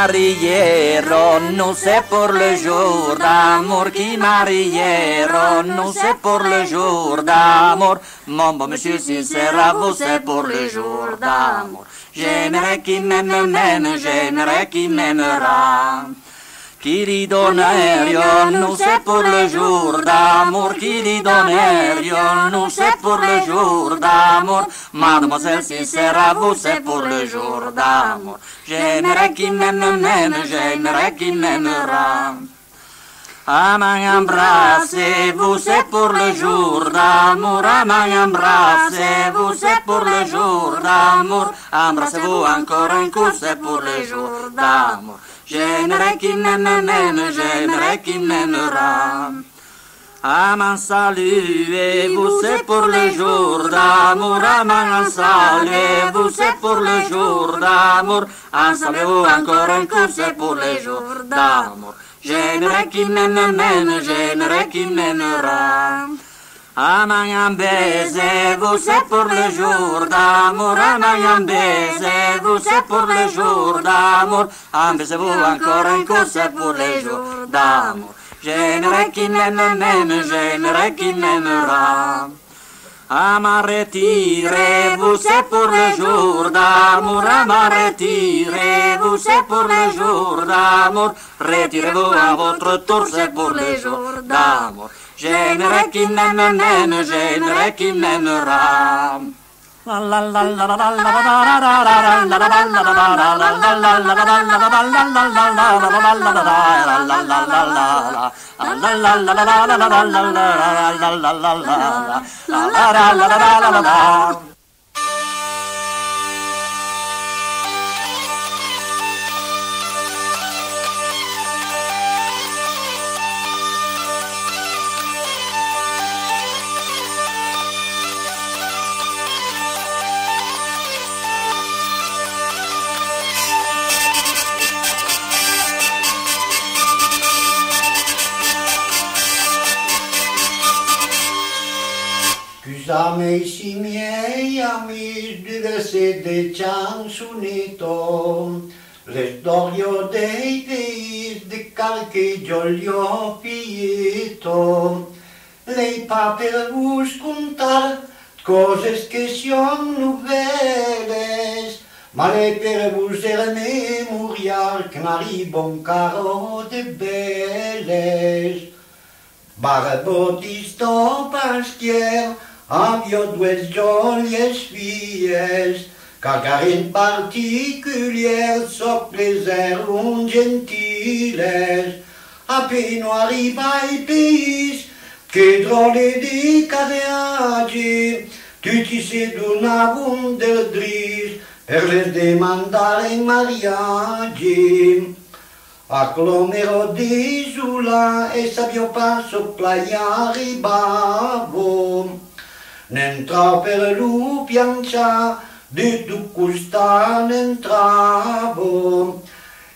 marieront, c'est pour le jour d'amour qui marieront, c'est pour le jour d'amour. Mon bon monsieur, si c'est à vous, c'est pour le jour d'amour. J'aimerais qui m'aime, j'aimerais qui m'aimera. Qui lui donne rien, c'est pour le jour d'amour. Qui lui donne rien, c'est pour le jour d'amour. Mademoiselle, si c'est à vous, c'est pour le jour d'amour. J'aimerais qui m'aime, j'aimerais qui m'aimera. À m'embrassez-vous, c'est pour le jour d'amour. À m'embrassez-vous, c'est pour le jour d'amour. Embrassez-vous encore un coup, c'est pour le jour d'amour. J'aimerais qui m'aime, j'aimerais qui m'aimera. À m'en saluez-vous, c'est pour le jour d'amour. À m'en saluez-vous, c'est pour le jour d'amour. En saluez-vous encore un coup, c'est pour le jour d'amour. J'aimerais qui m'aime, j'aimerais qui m'aimera. À m'en baisez-vous, c'est pour le jour d'amour. À m'en baisez-vous, c'est pour le jour d'amour. En baisez-vous encore un coup, c'est pour le jour d'amour. J'aimerais qui m'aime, j'aimerais qui m'aimera. À m'en retirez-vous, c'est pour le jour d'amour. À m'en retirez-vous, c'est pour le jour d'amour. Retirez-vous à votre tour, c'est pour le jour d'amour. J'aimerais qui m'aime, j'aimerais qui m'aimera. Scusami i miei amici diversi di Ciansunito, le storie dei paesi di qualche giorno finito, lei pa per vos contar cose che sono noveles, ma lei per vos el memorial che arriva un caro de beles. Barbotisto Pasquier avio due gioies filles, car in particulier so pleserunt gentiles. Appena arriva ai pis, che drole di cadeaggi, tutti si donavano del dris per les demandare in mariaggi. A Clomero di Zula e sabio passo playa arribavo, n'entravo per lu piancia, di tu custa n'entravo,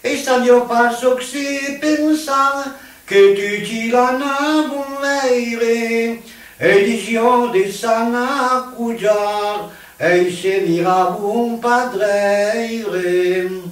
e sabio passo che si pensa che tu ci l'anavo veire, e diceo di sana cugiar, e se viravo un padreire.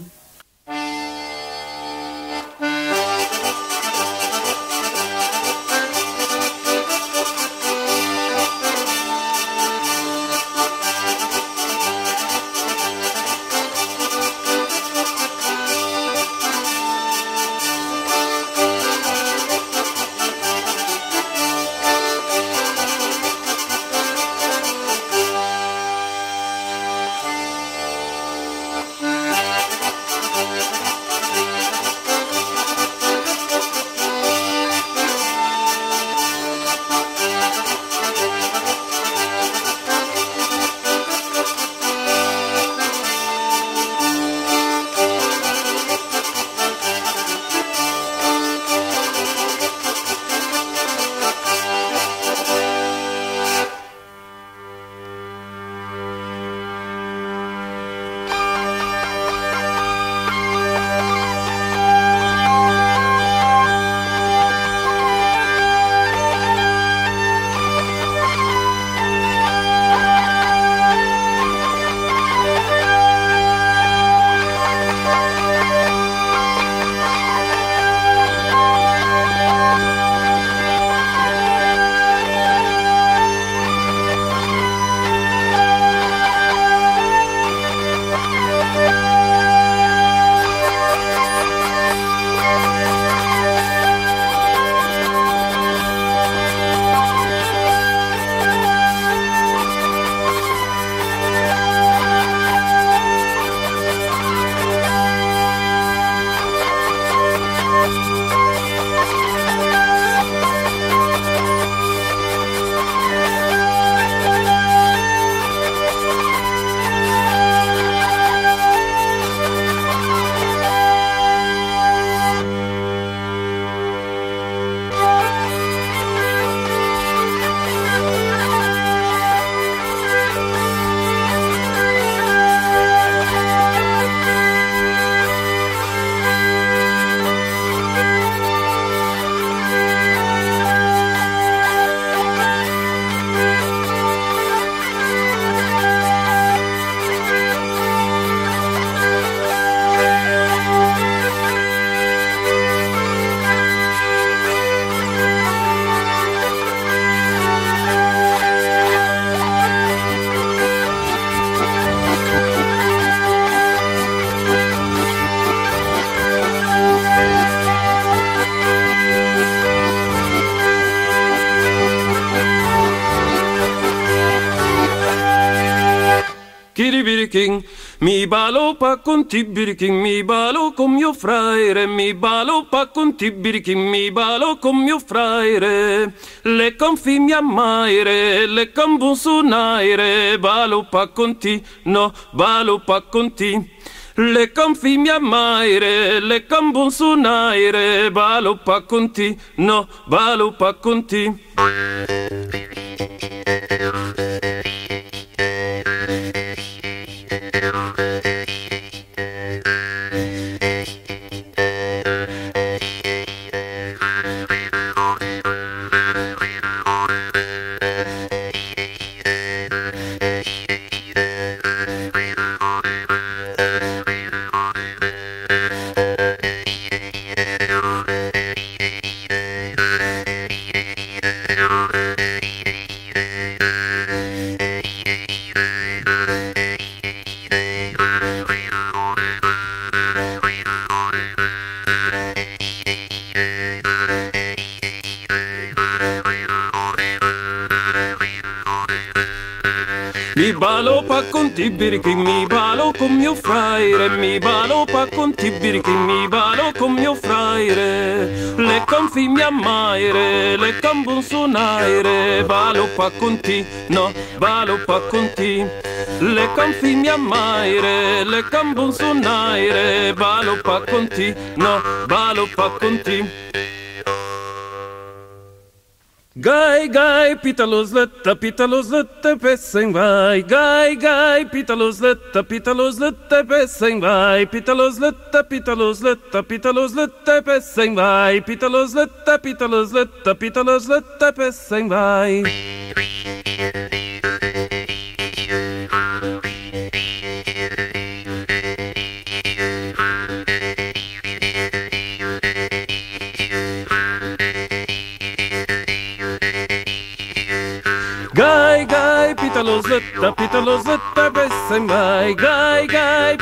kiribiriking. Mi balo pa con tibiriking, mi balo con mio fraire, mi balo pa con tibiriking, mi balo con mio fraire. Le confi mi ammaire, le cambun sunaire, balo pa con ti, no, balo pa con ti. Le confi mi ammaire, le cambun sunaire, balo pa con ti, no, balo pa con ti. Mi balo pa con tibirichi, mi balo con mio fraire, mi balo pa con tibirichi, mi balo con mio fraire. Le confi mi ammaire, le cambun sunaire, balo pa con ti, no, balo pa con ti. Le confi mi ammaire, le cambun sunaire, balo pa con ti, no, balo pa con ti. Gai, gai, pitalosletta, pessing vai. Gai, gai, pitalosletta, pessing vai. Pitalosletta, pessing vai. Pitalosletta, pessing vai. Gai, gai, pitalosletta, pessing vai. Gai, gai,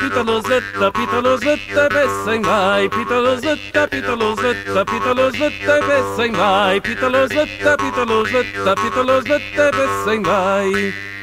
pitalosletta, pessing vai. Pitalosletta, pessing vai. Pitalosletta, pessing vai.